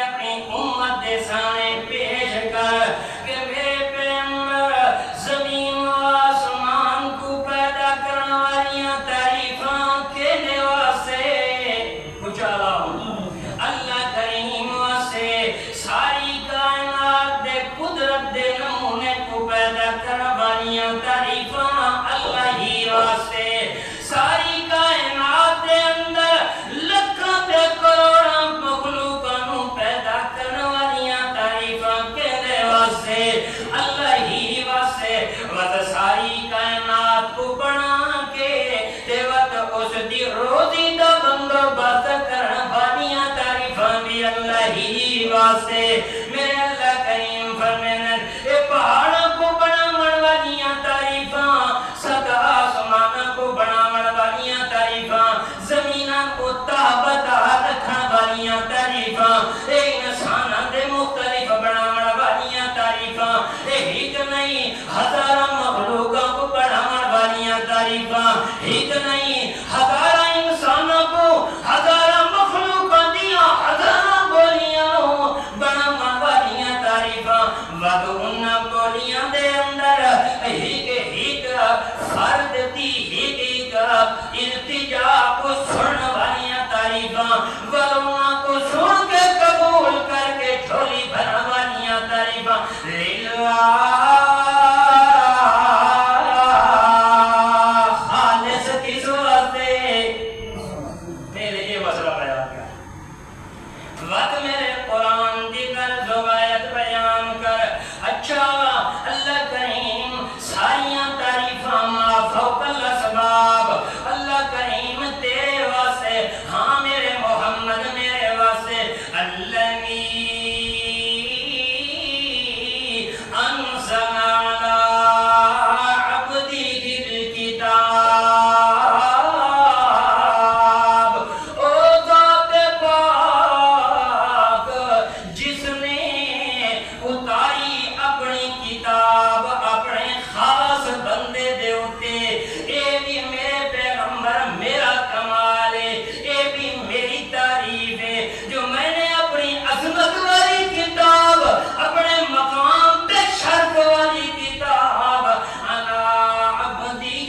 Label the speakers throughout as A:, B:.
A: اپنی امت دے سامنے پیش کر کہ میرے پیغمبر زمین و آسمان کو پیدا کرنے والیاں تعریفاں کہنے واسطے اچھالا اللہ کریم واسطے ساری کائنات دے قدرت دے نمونے کو پیدا کرنے والیاں تعریفاں اللہ ہی واسطے ساری کائنات دے اندر لکھاں تے کروڑاں مخلوقاں پیدا کرنے والیاں تعریفاں کہنے واسطے اللہ ہی واسطے وت ساری کائنات کو بنا کے تے وت اس دی روزی دا بندوبست کرنے والیاں تعریفاں بھی اللہ ہی واسطے میرے اللہ کریم فرمانے اے پہاڑوں کو بناون والیاں تعریفاں سات آسمانوں کو بناون والیاں تعریفاں زمیناں کو تابتا رکھن والیاں تعریفاں اے انساناں دے مختلف بناون والیاں تعریفاں اے ایک نہیں ہزاراں مخلوقاں کو بناون والیاں تعریفاں ایک نہیں ہزاراں انسانوں کو ہزاراں مخلوقاں دیاں ہزاراں بولیاں بناون والیاں تعریفاں وقت انہاں بولیاں دے اندر ایک فرد دی ایک التجا کو سنن والیاں تعریفاں ولونا کو سن کے قبول کر کے جھولی بھرن والیاں تعریفاں خالص کس واسطے میرے یہ مسئلہ بیان کر وقت میرے قرآن دی کر زوایت بیان کر اچھا اللہ کریم ساریاں تعریفاں ما فوق الاسباب اللہ کریم تیرے واسطے ہاں میرے محمد میرے واسطے الذی انزل علی عبدہ الکتاب او ذات پاک جس نے اتاری اپنی کتاب اپنے خاص بندے دے اتے اے بھی میرے پیغمبر میرا کمال ہے اے بھی میری تعریف ہے جو میں نے اپنی عظمت والی کتاب اپنے مقام پہ شرف والی کتاب انا عبدی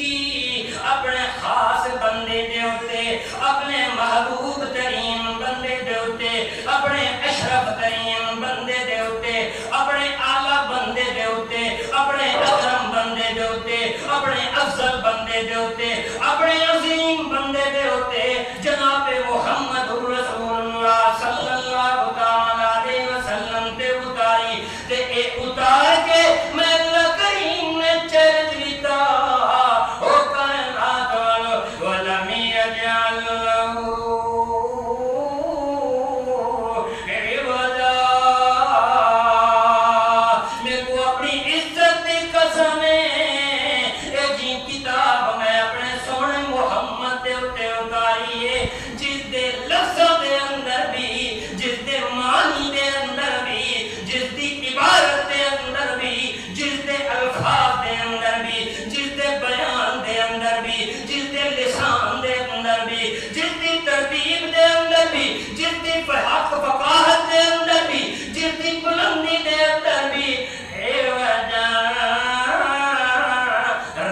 A: اپنے خاص بندے دے اتے اپنے محبوب ترین بندے دے اتے اپنے اشرف ترین بندے دے اتے اپنے اعلیٰ بندے دے اتے اپنے اکرم بندے دے اتے اپنے افضل بندے دے اتے اپنے عظیم بندے دے اتے جناب محمد رسول اللہ صلی اللہ تعالی علیہ وسلم تے اتاری تے اے اتار کے میں اللہ کریم نے چرچ لیتا او کائنات والو ولم یجعل لہو حق فقاہت دے اندر بھی جتنی بلندی دے اندر بھی اے وجہ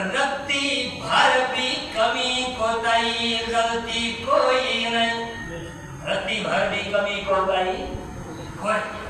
A: رتی بھر بھی کمی کوتاہی غلطی کوئی نہیں رتی بھر بھی کمی کوتاہی کوئی